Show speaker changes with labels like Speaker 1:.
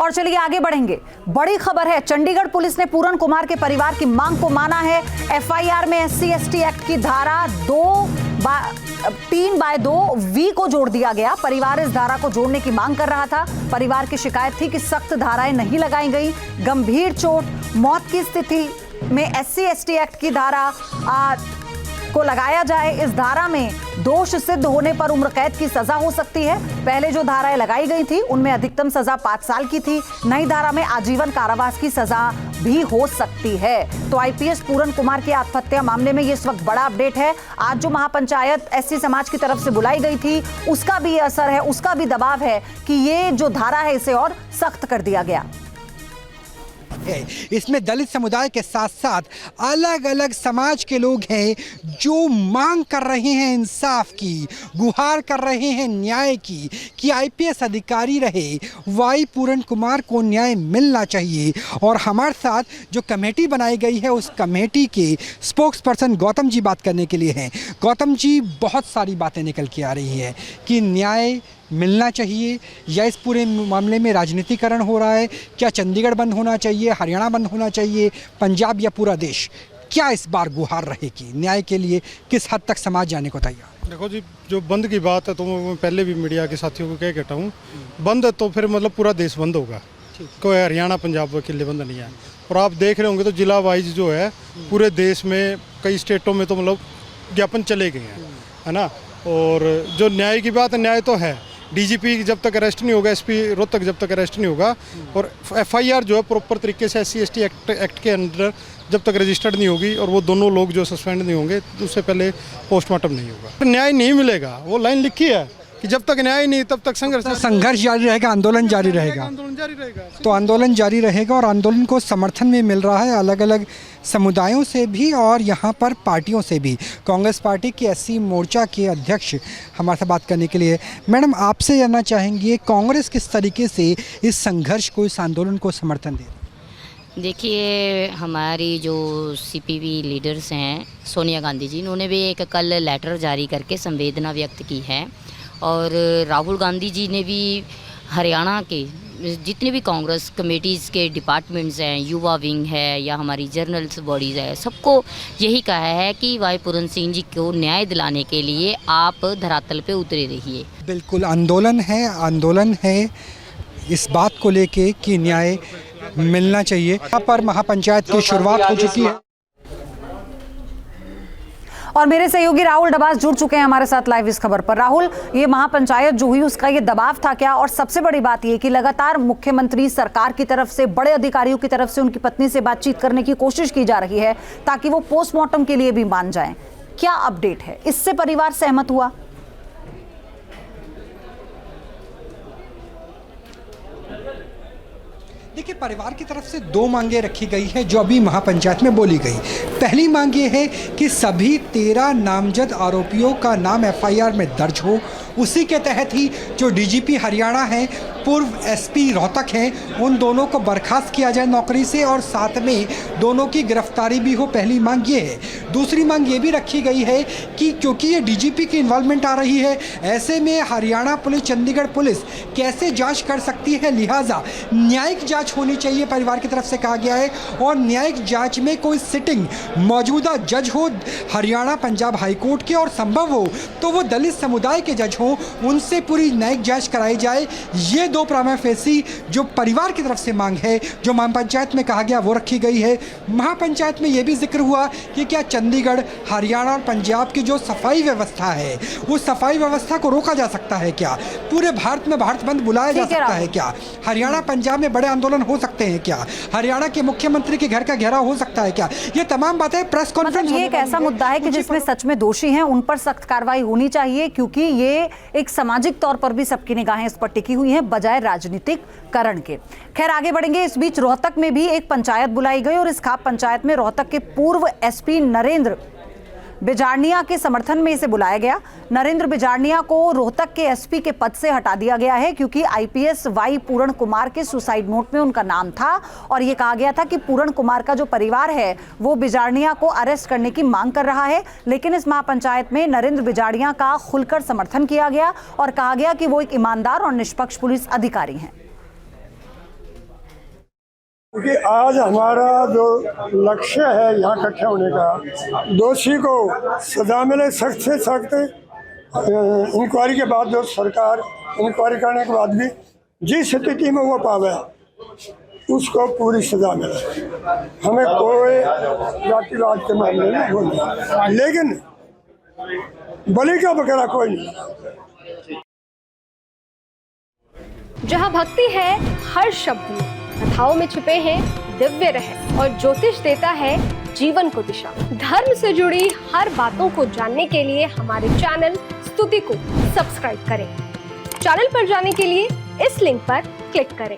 Speaker 1: और चलिए आगे बढ़ेंगे। बड़ी खबर है, चंडीगढ़ पुलिस ने पूरन कुमार के परिवार की मांग को माना है। एफआईआर में SC/ST एक्ट की धारा 3/2 को जोड़ दिया गया। परिवार इस धारा को जोड़ने की मांग कर रहा था। परिवार की शिकायत थी कि सख्त धाराएं नहीं लगाई गई। गंभीर चोट, मौत की स्थिति में SC/ST एक्ट की धारा को लगाया जाए। इस धारा में दोष सिद्ध होने पर उम्र कैद की सजा हो सकती है। पहले जो धाराएं लगाई गई थी उनमें अधिकतम सजा 5 साल की थी। नई धारा में आजीवन कारावास की सजा भी हो सकती है। तो IPS पूरन कुमार की आत्महत्या मामले में ये इस वक्त बड़ा अपडेट है। आज जो महापंचायत SC समाज की तरफ से बुलाई गई थी उसका भी असर है, उसका भी दबाव है कि ये जो धारा है इसे और सख्त कर दिया गया
Speaker 2: है। इसमें दलित समुदाय के साथ साथ अलग अलग समाज के लोग हैं जो मांग कर रहे हैं इंसाफ की, गुहार कर रहे हैं न्याय की, कि IPS अधिकारी रहे वाई पूरन कुमार को न्याय मिलना चाहिए। और हमारे साथ जो कमेटी बनाई गई है उस कमेटी के स्पोक्स पर्सन गौतम जी बात करने के लिए हैं। गौतम जी, बहुत सारी बातें निकल के आ रही हैं कि न्याय मिलना चाहिए या इस पूरे मामले में राजनीतिकरण हो रहा है। क्या चंडीगढ़ बंद होना चाहिए, हरियाणा बंद होना चाहिए, पंजाब या पूरा देश? क्या इस बार गुहार रहेगी न्याय के लिए? किस हद तक समाज जाने को तैयार?
Speaker 3: देखो जी, जो बंद की बात है तो मैं पहले भी मीडिया के साथियों को कह कहता हूँ, बंद है तो फिर मतलब पूरा देश बंद होगा, कोई हरियाणा पंजाब के लिए बंद नहीं है। और आप देख रहे होंगे तो जिला वाइज जो है पूरे देश में कई स्टेटों में तो मतलब ज्ञापन चले गए हैं, है ना। और जो न्याय की बात है, न्याय तो है। DGP जब तक अरेस्ट नहीं होगा, SP रोहतक जब तक अरेस्ट नहीं होगा, और FIR जो है प्रॉपर तरीके से SC/ST एक्ट के अंडर जब तक रजिस्टर्ड नहीं होगी और वो दोनों लोग जो सस्पेंड नहीं होंगे तो उससे पहले पोस्टमार्टम नहीं होगा, तो न्याय नहीं मिलेगा। वो लाइन लिखी है कि जब तक न्याय नहीं तब तक संघर्ष
Speaker 2: जारी रहेगा, आंदोलन जारी रहेगा। तो आंदोलन जारी रहेगा और आंदोलन को समर्थन में मिल रहा है अलग अलग समुदायों से भी और यहाँ पर पार्टियों से भी। कांग्रेस पार्टी की SC मोर्चा के अध्यक्ष हमारे साथ बात करने के लिए। मैडम, आपसे जानना चाहेंगे कांग्रेस किस तरीके से इस संघर्ष को, इस आंदोलन को समर्थन दे?
Speaker 4: देखिए, हमारी जो CPP लीडर्स हैं, सोनिया गांधी जी, उन्होंने भी एक कल लेटर जारी करके संवेदना व्यक्त की है। और राहुल गांधी जी ने भी हरियाणा के जितने भी कांग्रेस कमेटीज़ के डिपार्टमेंट्स हैं, युवा विंग है या हमारी जर्नल्स बॉडीज़ है, सबको यही कहा है कि वाई पूरन सिंह जी को न्याय दिलाने के लिए आप धरातल पे उतरे रहिए।
Speaker 2: बिल्कुल, आंदोलन है इस बात को लेके कि न्याय मिलना चाहिए। यहाँ पर महापंचायत की शुरुआत हो चुकी है
Speaker 1: और मेरे सहयोगी राहुल डबास जुड़ चुके हैं हमारे साथ लाइव इस खबर पर। राहुल, ये महापंचायत जो हुई उसका ये दबाव था क्या? और सबसे बड़ी बात ये कि लगातार मुख्यमंत्री सरकार की तरफ से, बड़े अधिकारियों की तरफ से उनकी पत्नी से बातचीत करने की कोशिश की जा रही है ताकि वो पोस्टमार्टम के लिए भी मान जाएं। क्या अपडेट है? इससे परिवार सहमत हुआ?
Speaker 2: देखिए, परिवार की तरफ से 2 मांगे रखी गई है जो अभी महापंचायत में बोली गई। पहली मांग ये है कि सभी 13 नामजद आरोपियों का नाम FIR में दर्ज हो। उसी के तहत ही जो DGP हरियाणा है, पूर्व SP रोहतक हैं, उन दोनों को बर्खास्त किया जाए नौकरी से और साथ में दोनों की गिरफ्तारी भी हो। पहली मांग ये है। दूसरी मांग ये भी रखी गई है कि क्योंकि ये DGP की इन्वॉल्वमेंट आ रही है, ऐसे में हरियाणा पुलिस, चंडीगढ़ पुलिस कैसे जांच कर सकती है, लिहाजा न्यायिक जांच होनी चाहिए, परिवार की तरफ से कहा गया है। और न्यायिक जांच में कोई सिटिंग मौजूदा जज हो हरियाणा पंजाब हाईकोर्ट के, और संभव हो तो वो दलित समुदाय के जज हो, उनसे पूरी न्यायिक जांच कराई जाए। ये 2 प्राइमा फेसी जो परिवार की तरफ से मांग है, जो महापंचायत में कहा गया, वो रखी गई है। महापंचायत में यह भी जिक्र हुआ कि क्या चंडीगढ़, हरियाणा और पंजाब की जो सफाई व्यवस्था है, उस सफाई व्यवस्था को रोका जा सकता है क्या? पूरे भारत में भारत बंद बुलाया जा सकता है क्या? हरियाणा पंजाब में बड़े आंदोलन हो सकते हैं क्या? हरियाणा के मुख्यमंत्री के घर का घेराव हो सकता है क्या? ये तमाम बातें प्रेस कॉन्फ्रेंस।
Speaker 1: ये एक ऐसा मुद्दा है कि जिसमें सच में दोषी हैं उन पर सख्त कार्रवाई होनी चाहिए, क्योंकि ये एक सामाजिक तौर पर भी सबकी निगाहें इस पर टिकी हुई हैं बजाय राजनीतिकरण के। खैर, आगे बढ़ेंगे। इस बीच रोहतक में भी एक पंचायत बुलाई गई और इस खाप पंचायत में रोहतक के पूर्व SP नरेंद्र बिजारनिया के समर्थन में इसे बुलाया गया। नरेंद्र बिजारनिया को रोहतक के SP के पद से हटा दिया गया है क्योंकि IPS वाई पूरन कुमार के सुसाइड नोट में उनका नाम था और यह कहा गया था कि पूरन कुमार का जो परिवार है वो बिजारनिया को अरेस्ट करने की मांग कर रहा है। लेकिन इस महापंचायत में नरेंद्र बिजारनिया का खुलकर समर्थन किया गया और कहा गया कि वो एक ईमानदार और निष्पक्ष पुलिस अधिकारी हैं।
Speaker 5: क्योंकि आज हमारा जो लक्ष्य है यहाँ इकट्ठे होने का, दोषी को सजा मिले सख्त से सख्त। इंक्वायरी के बाद जो सरकार इंक्वायरी करने के बाद भी जिस स्थिति में वो पावे उसको पूरी सजा मिले। हमें कोई जातिवाद के मामले में वो नहीं, लेकिन बलि का बकरा कोई नहीं।
Speaker 6: जहाँ भक्ति है हर शब्द में, कथाओं में छुपे हैं दिव्य रहस्य और ज्योतिष देता है जीवन को दिशा। धर्म से जुड़ी हर बातों को जानने के लिए हमारे चैनल स्तुति को सब्सक्राइब करें। चैनल पर जाने के लिए इस लिंक पर क्लिक करें।